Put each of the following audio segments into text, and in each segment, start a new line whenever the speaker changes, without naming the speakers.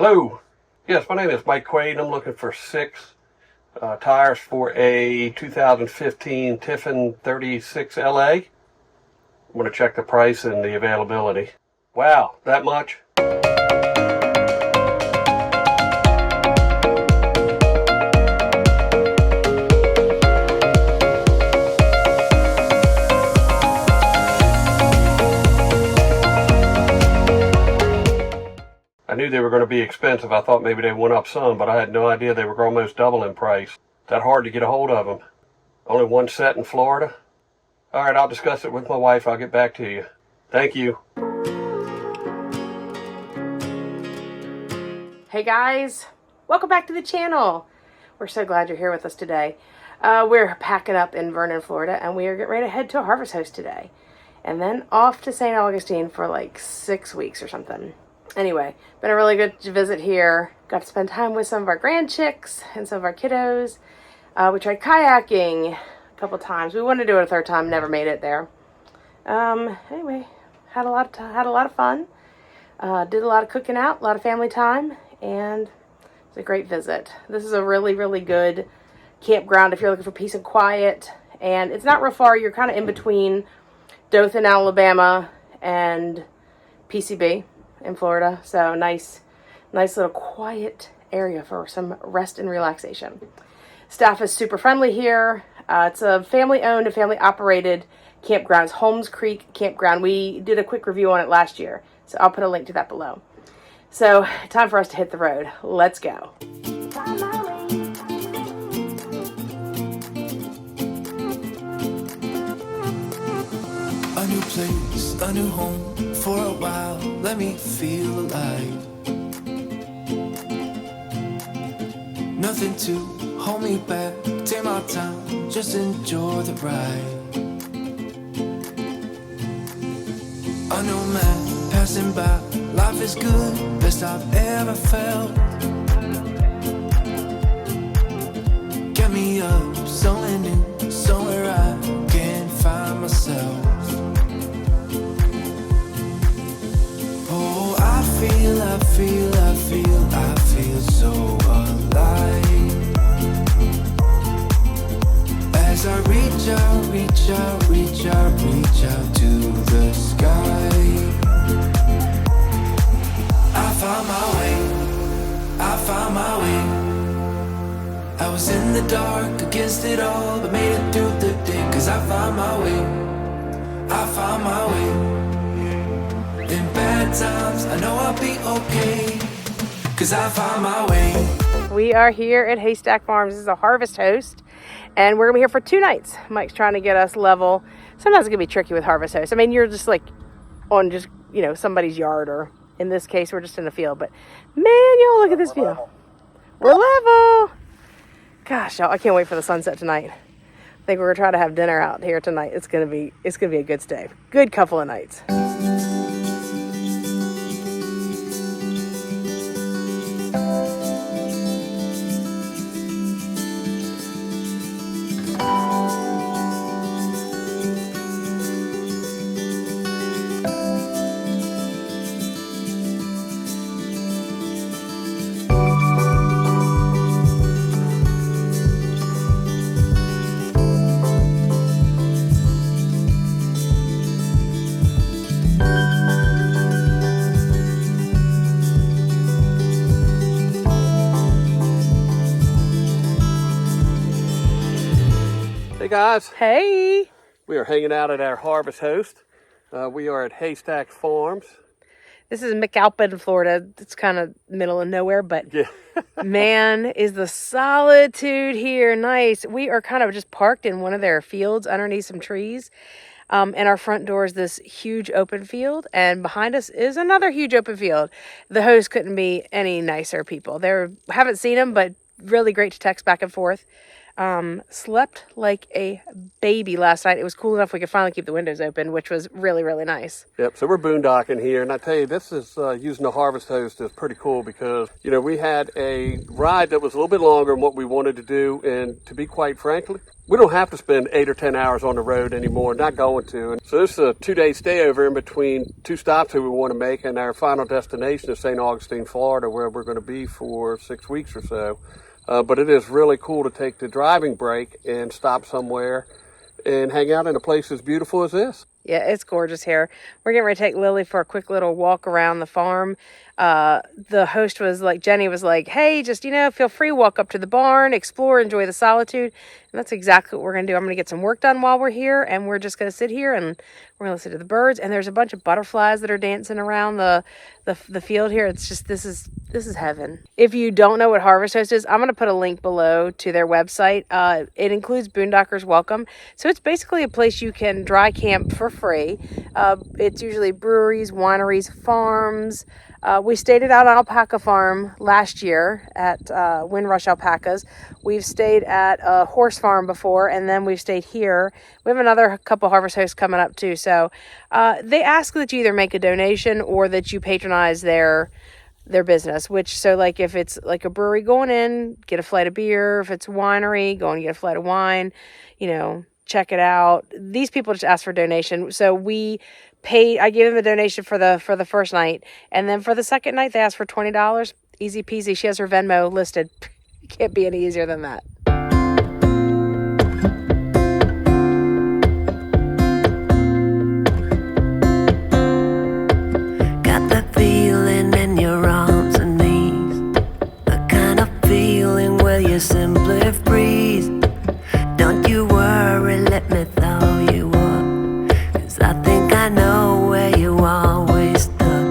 Hello. Yes, my name is Mike Quaid. I'm looking for 6 tires for a 2015 Tiffin 36 LA. I'm going to check the price and the availability. Wow, that much? I knew they were going to be expensive. I thought maybe they went up some, but I had no idea they were almost double in price. That hard to get a hold of them. Only one set in Florida. All right, I'll discuss it with my wife. I'll get back to you. Thank you.
Hey guys, welcome back to the channel. We're so glad you're here with us today. We're packing up in Vernon, Florida, and we are getting ready to head to a harvest host today. And then off to St. Augustine for like 6 weeks or something. Anyway, been a really good visit here. Got to spend time with some of our grand chicks and some of our kiddos. We tried kayaking a couple times. We wanted to do it a third time, never made it there. Anyway, had a lot of fun. Did a lot of cooking out, a lot of family time, and it's a great visit. This is a really, really good campground if you're looking for peace and quiet. And it's not real far. You're kind of in between Dothan, Alabama, and PCB in Florida. So nice little quiet area for some rest and relaxation. Staff is super friendly here. It's a family-owned and family-operated campground. It's Holmes Creek Campground. We did a quick review on it last year, so I'll put a link to that below. So, time for us to hit the road. Let's go.
A new place, a new home. For a while, let me feel alive. Nothing to hold me back. Take my time, just enjoy the ride. A new man passing by. Life is good, best I've ever felt. Get me up, somewhere new, somewhere I can find myself. Oh, I feel so alive. As I reach out to the sky. I found my way. I was in the dark against it all, but made it through the day. Cause I found my way. In bad times, I know I'll be okay. Cause I found my way.
We are here at Haystack Farms. This is a harvest host, and we're gonna be here for 2 nights. Mike's trying to get us level. Sometimes it can be tricky with harvest hosts. I mean, you're just like on just, somebody's yard, or in this case, we're just in a field. But man, y'all, look at this view. We're level. Gosh, y'all, I can't wait for the sunset tonight. I think we're gonna try to have dinner out here tonight. It's gonna be a good stay. Good couple of nights.
Hey guys.
Hey.
We are hanging out at our harvest host. We are at Haystack Farms.
This is McAlpin, Florida. It's kind of middle of nowhere, but
yeah.
Man, is the solitude here nice. We are kind of just parked in one of their fields underneath some trees. And our front door is this huge open field, and behind us is another huge open field. The host couldn't be any nicer people. Haven't seen them, but really great to text back and forth. Slept like a baby last night. It was cool enough we could finally keep the windows open, which was really, really nice.
Yep, so we're boondocking here, and I tell you, this is using the harvest host is pretty cool because, we had a ride that was a little bit longer than what we wanted to do, and to be quite frankly, we don't have to spend 8 or 10 hours on the road anymore, not going to. And so this is a 2-day stay over in between 2 stops that we want to make, and our final destination is St. Augustine, Florida, where we're going to be for 6 weeks or so. But it is really cool to take the driving break and stop somewhere and hang out in a place as beautiful as this.
Yeah, it's gorgeous here. We're getting ready to take Lily for a quick little walk around the farm. The host was like, Jenny was like, hey, just, feel free, walk up to the barn, explore, enjoy the solitude. And that's exactly what we're going to do. I'm going to get some work done while we're here, and we're just going to sit here and we're going to listen to the birds. And there's a bunch of butterflies that are dancing around the field here. It's just, this is heaven. If you don't know what Harvest Host is, I'm going to put a link below to their website. It includes Boondockers Welcome. So it's basically a place you can dry camp for free. It's usually breweries, wineries, farms. We stayed at an alpaca farm last year at Windrush Alpacas. We've stayed at a horse farm before, and then we've stayed here. We have another couple Harvest Hosts coming up too. So they ask that you either make a donation or that you patronize their business, so like if it's like a brewery, going in, get a flight of beer. If it's a winery, go and get a flight of wine, check it out. These people just ask for donation. So I gave them a donation for the first night. And then for the second night, they asked for $20. Easy peasy. She has her Venmo listed. Can't be any easier than that.
Got that feeling in your arms and knees, the kind of feeling where you simply freeze. Don't you worry, let me throw you up, 'cause I think I know where you always stuck.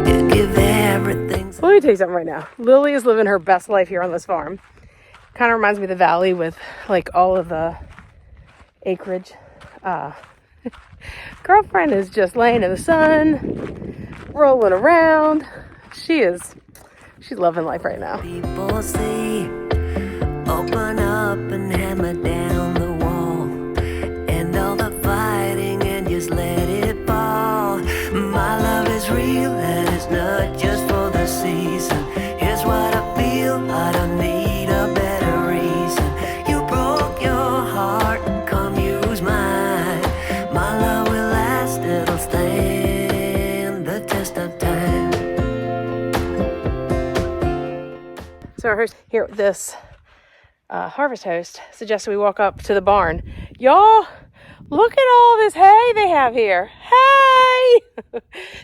You give everything.
Let me tell you something right now. Lily is living her best life here on this farm. Kind of reminds me of the valley with like all of the acreage. Girlfriend is just laying in the sun, rolling around. She's loving life right now.
People see, open up and hammer down the wall, and all the fighting and just let it fall. My love is real and it's not just for the season. Here's what I feel, I don't need a better reason. You broke your heart, come use mine. My love will last, it'll stand the test of time.
So here, this Harvest Host suggested we walk up to the barn. Y'all, look at all this hay they have here. Hey!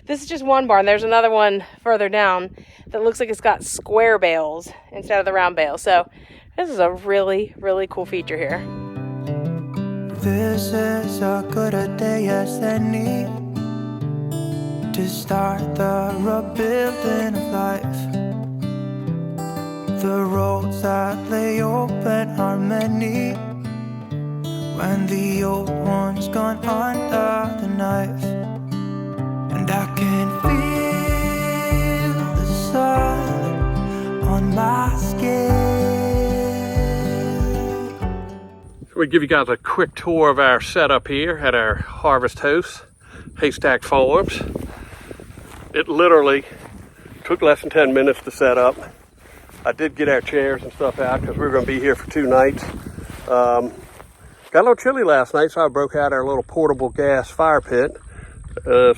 This is just one barn. There's another one further down that looks like it's got square bales instead of the round bales. So this is a really, really cool feature here.
This is as good a day as any to start the rebuilding of life. The roads that lay open are many when the old one's gone under the knife. And I can feel the sun on my skin.
We give you guys a quick tour of our setup here at our Harvest Host Haystack Farms. It literally took less than 10 minutes to set up. I did get our chairs and stuff out because we were going to be here for 2 nights. Got a little chilly last night, so I broke out our little portable gas fire pit.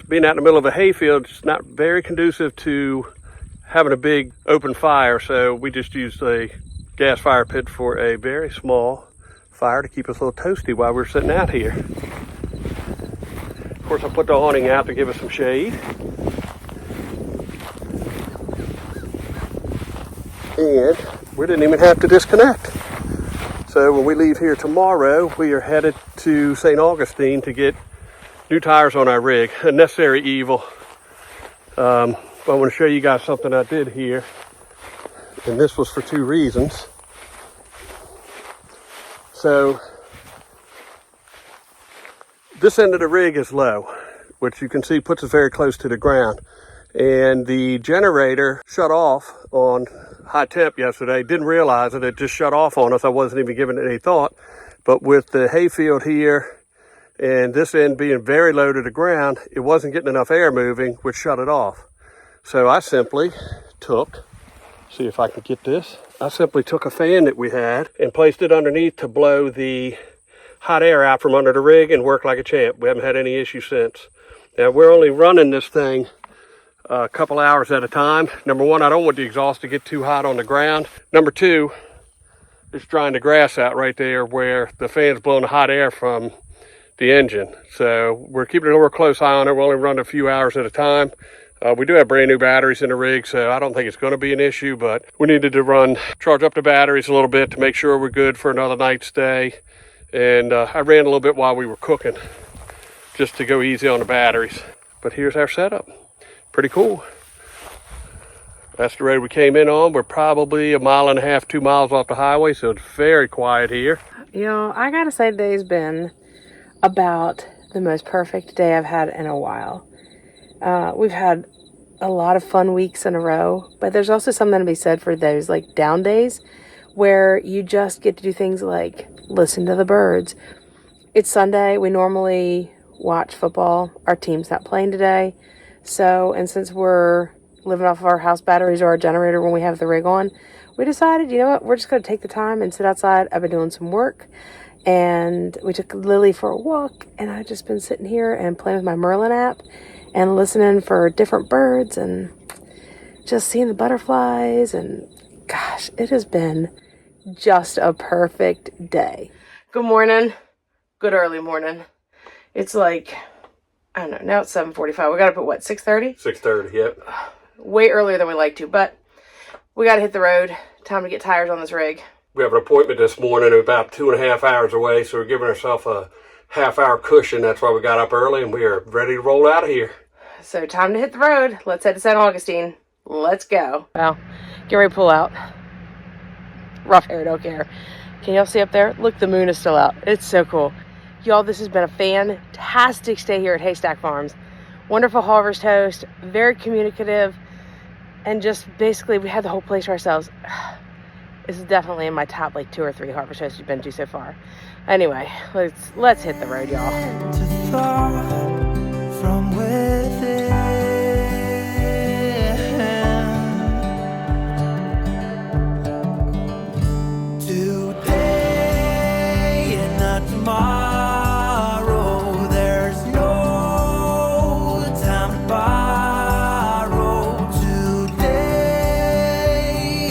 Being out in the middle of a hayfield is not very conducive to having a big open fire, so we just used a gas fire pit for a very small fire to keep us a little toasty while we were sitting out here. Of course, I put the awning out to give us some shade. And we didn't even have to disconnect. So when we leave here tomorrow, we are headed to St. Augustine to get new tires on our rig, a necessary evil. But I want to show you guys something I did here. And this was for 2 reasons. So this end of the rig is low, which you can see puts us very close to the ground. And the generator shut off on high temp yesterday. Didn't realize it. It just shut off on us. I wasn't even giving it any thought. But with the hayfield here and this end being very low to the ground, it wasn't getting enough air moving, which shut it off. So I simply took, see if I can get this, I simply took a fan that we had and placed it underneath to blow the hot air out from under the rig and work like a champ. We haven't had any issues since. Now we're only running this thing a couple hours at a time. Number one, I don't want the exhaust to get too hot on the ground. Number two, it's drying the grass out right there where the fan's blowing the hot air from the engine. So we're keeping a real close eye on it. We're only running a few hours at a time. We do have brand new batteries in the rig, so I don't think it's going to be an issue, but we needed to charge up the batteries a little bit to make sure we're good for another night's stay. And I ran a little bit while we were cooking just to go easy on the batteries. But here's our setup. Pretty cool. That's the road we came in on. We're probably 1.5 miles, 2 miles off the highway, so it's very quiet here.
You know, I gotta say today's been about the most perfect day I've had in a while. We've had a lot of fun weeks in a row, but there's also something to be said for those like down days where you just get to do things like listen to the birds. It's Sunday. We normally watch football. Our team's not playing today. So, and since we're living off of our house batteries or our generator when we have the rig on, we decided, you know what, we're just going to take the time and sit outside. I've been doing some work, and we took Lily for a walk, and I've just been sitting here and playing with my Merlin app and listening for different birds and just seeing the butterflies. And gosh, it has been just a perfect day. Good morning. Good early morning. It's like, I don't know, now it's 7:45. We got up at what, 6:30?
6:30, yep.
Way earlier than we like to, but we got to hit the road. Time to get tires on this rig.
We have an appointment this morning about 2.5 hours away, so we're giving ourselves a half-hour cushion. That's why we got up early, and we are ready to roll out of here.
So time to hit the road. Let's head to St. Augustine. Let's go. Well, get ready to pull out. Rough hair, don't care. Can y'all see up there? Look, the moon is still out. It's so cool. Y'all, this has been a fantastic stay here at Haystack Farms. Wonderful harvest host, very communicative, and just basically we had the whole place to ourselves. This is definitely in my top like 2 or 3 harvest hosts we've been to so far. Anyway, let's hit the road, y'all.
To thought from within. Today and not tomorrow. There's no time to borrow. Today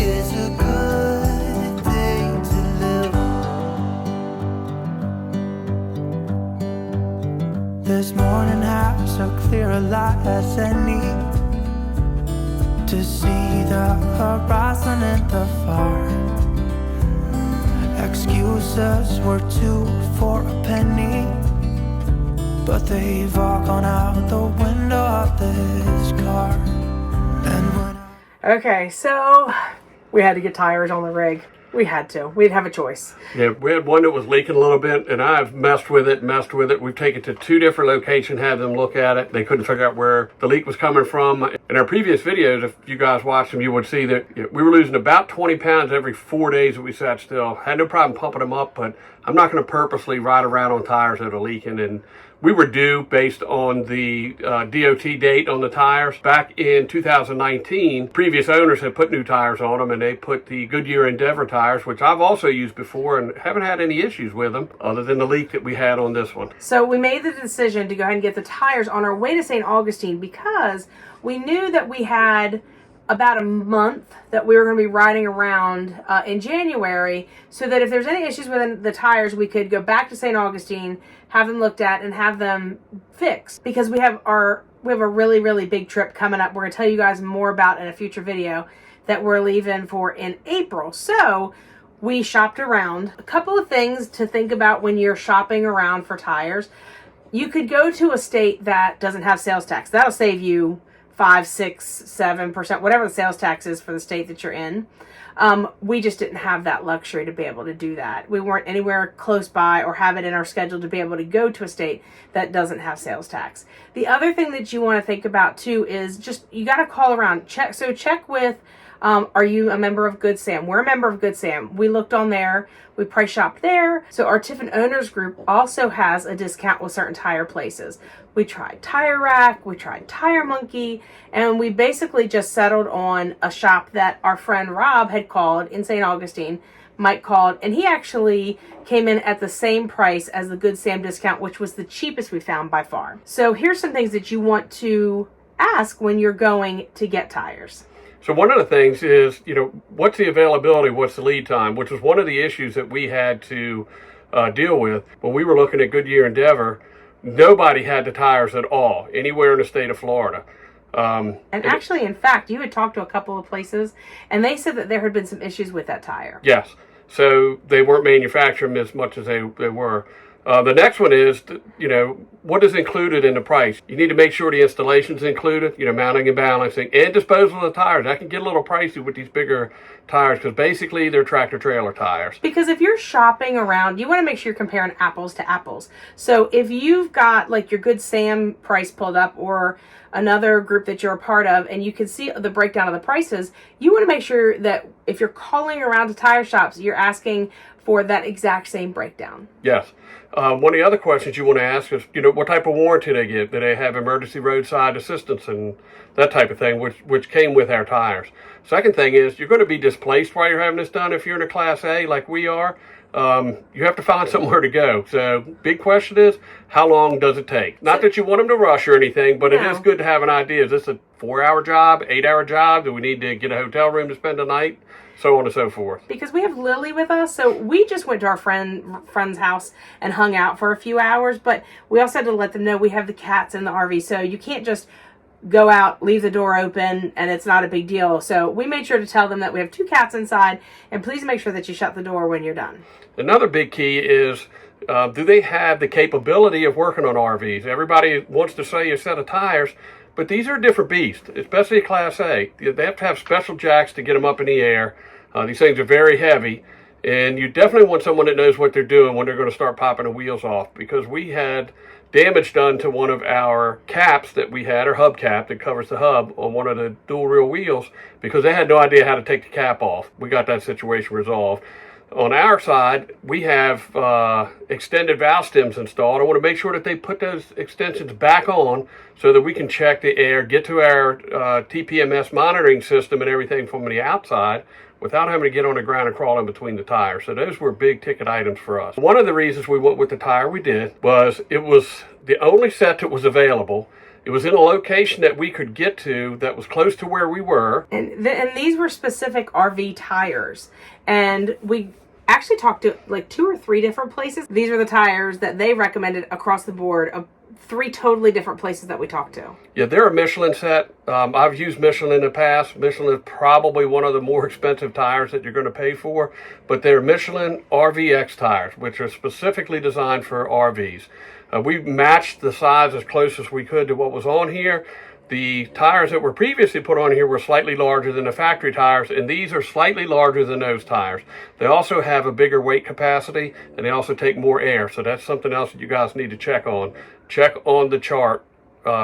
is a good day to live. This morning has so clear a light as any to see the horizon in the far. Excuses were 2 for a penny, but they've all gone out the window of this car. And when
Okay, so we had to get tires on the rig. We had to. We didn't have a choice.
Yeah, we had one that was leaking a little bit, and I've messed with it. We've taken it to 2 different locations, had them look at it. They couldn't figure out where the leak was coming from. In our previous videos, if you guys watched them, you would see that we were losing about 20 pounds every 4 days that we sat still. Had no problem pumping them up, but I'm not going to purposely ride around on tires that are leaking. And we were due, based on the DOT date on the tires, back in 2019. Previous owners had put new tires on them, and they put the Goodyear Endeavor tires, which I've also used before and haven't had any issues with them other than the leak that we had on this one.
So we made the decision to go ahead and get the tires on our way to St. Augustine because we knew that we had about a month that we were going to be riding around in January, so that if there's any issues with the tires, we could go back to St. Augustine, have them looked at, and have them fixed. Because we have a really, really big trip coming up. We're going to tell you guys more about in a future video that we're leaving for in April. So we shopped around. A couple of things to think about when you're shopping around for tires. You could go to a state that doesn't have sales tax. That'll save you 5, 6, 7%, whatever the sales tax is for the state that you're in. We just didn't have that luxury to be able to do that. We weren't anywhere close by or have it in our schedule to be able to go to a state that doesn't have sales tax. The other thing that you want to think about too is just, you got to call around. Check with Are you a member of Good Sam? We're a member of Good Sam. We looked on there. We price shopped there. So our Tiffin Owners Group also has a discount with certain tire places. We tried Tire Rack, we tried Tire Monkey, and we basically just settled on a shop that our friend Rob had called in St. Augustine. Mike called, and he actually came in at the same price as the Good Sam discount, which was the cheapest we found by far. So here's some things that you want to ask when you're going to get tires.
So one of the things is, what's the availability, what's the lead time, which was one of the issues that we had to deal with when we were looking at Goodyear Endeavor. Nobody had the tires at all, anywhere in the state of Florida.
And actually, in fact, you had talked to a couple of places, and they said that there had been some issues with that tire.
Yes. So they weren't manufacturing as much as they were. The next one is, what is included in the price? You need to make sure the installation's included, mounting and balancing, and disposal of the tires. That can get a little pricey with these bigger tires because basically they're tractor trailer tires.
Because if you're shopping around, you want to make sure you're comparing apples to apples. So if you've got like your Good Sam price pulled up or another group that you're a part of and you can see the breakdown of the prices, you want to make sure that if you're calling around to tire shops, you're asking for that exact same breakdown.
Yes. One of the other questions you want to ask is, what type of warranty they get. Do they have emergency roadside assistance and that type of thing, which came with our tires. Second thing is, you're going to be displaced while you're having this done. If you're in a Class A like we are, you have to find somewhere to go. So big question is, how long does it take? Not that you want them to rush or anything, but it is good to have an idea. Is this a 4-hour job, 8-hour job? Do we need to get a hotel room to spend the night? So on and so forth.
Because we have Lily with us, so we just went to our friend's house and hung out for a few hours, but we also had to let them know we have the cats in the RV, so you can't just go out, leave the door open, and it's not a big deal. So we made sure to tell them that we have 2 cats inside, and please make sure that you shut the door when you're done.
Another big key is, do they have the capability of working on RVs? Everybody wants to say a set of tires, but these are a different beast, especially a Class A. They have to have special jacks to get them up in the air. These things are very heavy, and you definitely want someone that knows what they're doing when they're going to start popping the wheels off, because we had damage done to one of our caps that we had, our hub cap that covers the hub on one of the dual rear wheels, because they had no idea how to take the cap off. We got that situation resolved. On our side, we have extended valve stems installed. I want to make sure that they put those extensions back on so that we can check the air, get to our TPMS monitoring system and everything from the outside without having to get on the ground and crawl in between the tires. So those were big ticket items for us. One of the reasons we went with the tire we did was it was the only set that was available. It was in a location that we could get to that was close to where we were.
And these were specific RV tires. And we actually talked to like 2 or 3 different places. These are the tires that they recommended across the board of 3 totally different places that we talked to.
Yeah, they're a Michelin set. I've used Michelin in the past. Michelin is probably one of the more expensive tires that you're going to pay for, but they're Michelin RVX tires, which are specifically designed for RVs. We matched the size as close as we could to what was on here. The tires that were previously put on here were slightly larger than the factory tires, and these are slightly larger than those tires. They also have a bigger weight capacity, and they also take more air, so that's something else that you guys need to check on. Check on the chart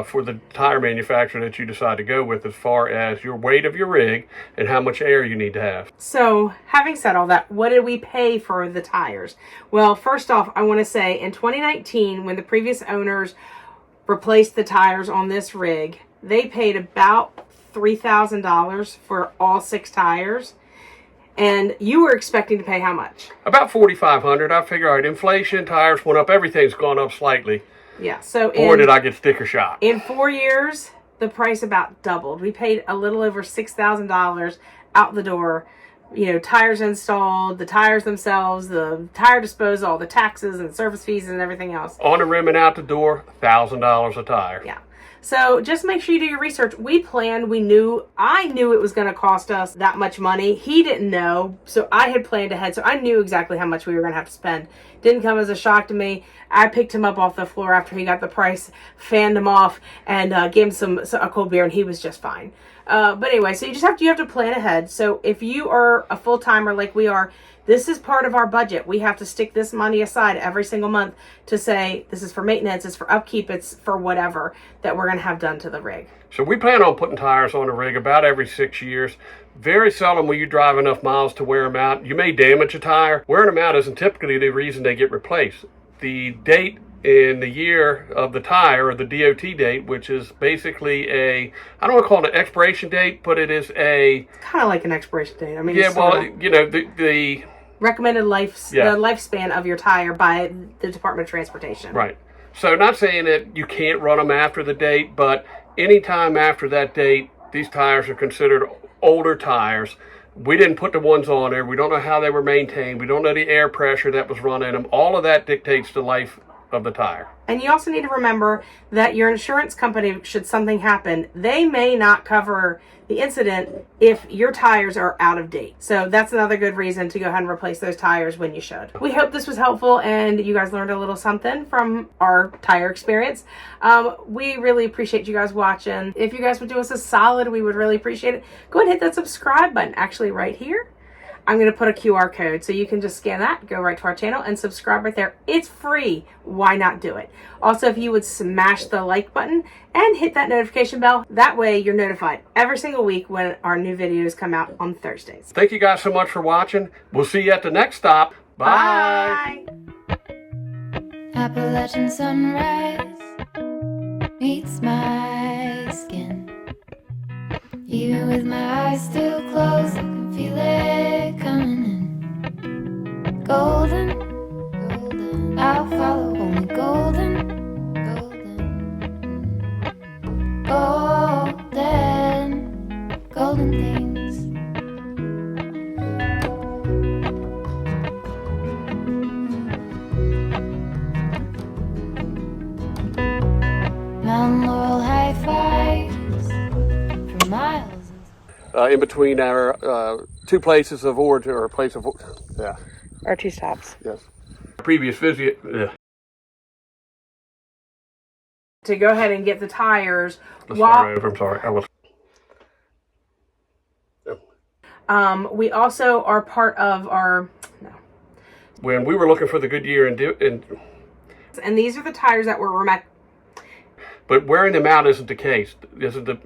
for the tire manufacturer that you decide to go with as far as your weight of your rig and how much air you need to have.
So, having said all that, what did we pay for the tires? Well, first off, I want to say in 2019, when the previous owners replaced the tires on this rig, they paid about $3,000 for all 6 tires. And you were expecting to pay how much?
About $4,500. I figure, all right, inflation, tires went up, everything's gone up slightly.
Yeah, so
Boy, did I get sticker shock.
In 4 years, the price about doubled. We paid a little over $6,000 out the door. Tires installed, the tires themselves, the tire disposal, the taxes and service fees and everything else.
On the rim and out the door, $1,000 a tire.
Yeah. So just make sure you do your research. I knew it was going to cost us that much money. He didn't know, so I had planned ahead. So I knew exactly how much we were going to have to spend. Didn't come as a shock to me. I picked him up off the floor after he got the price, fanned him off, and gave him a cold beer, and he was just fine. But anyway, so you have to plan ahead. So if you are a full-timer like we are, This is part of our budget. We have to stick this money aside every single month to say this is for maintenance, it's for upkeep, it's for whatever that we're going to have done to the rig.
So we plan on putting tires on the rig about every 6 years. Very seldom will you drive enough miles to wear them out. You may damage a tire. Wearing them out isn't typically the reason they get replaced. The date in the year of the tire, or the DOT date, which is basically I don't want to call it an expiration date, but it is
It's kind of like an expiration date. I mean,
yeah,
it's
well,
sort of
you know, the
recommended the
Yeah.
lifespan of your tire by the Department of Transportation.
Right. So not saying that you can't run them after the date, but anytime after that date, these tires are considered older tires. We didn't put the ones on there. We don't know how they were maintained. We don't know the air pressure that was run in them. All of that dictates the life of the tire.
And you also need to remember that your insurance company, should something happen, they may not cover the incident if your tires are out of date. So that's another good reason to go ahead and replace those tires when you should. We hope this was helpful and you guys learned a little something from our tire experience. We really appreciate you guys watching. If you guys would do us a solid, we would really appreciate it. Go ahead and hit that subscribe button, actually right here. I'm going to put a QR code so you can just scan that, go right to our channel and subscribe right there. It's free. Why not do it? Also, if you would smash the like button and hit that notification bell, that way you're notified every single week when our new videos come out on Thursdays.
Thank you guys so much for watching. We'll see you at the next stop. Bye.
Appalachian sunrise meets my skin. Even with my eyes still closed, I can feel it coming in. Golden, golden, I'll follow only golden, golden, golden, golden things. Mount Laurel high fives for miles.
In between our two places of origin, or place of, yeah,
Or two stops.
yes. Previous visit,
To go ahead and get the tires
I'm sorry. I was.
we also are part of our,
When we were looking for the Goodyear
and these are the tires that were
but wearing them out isn't the case. Isn't the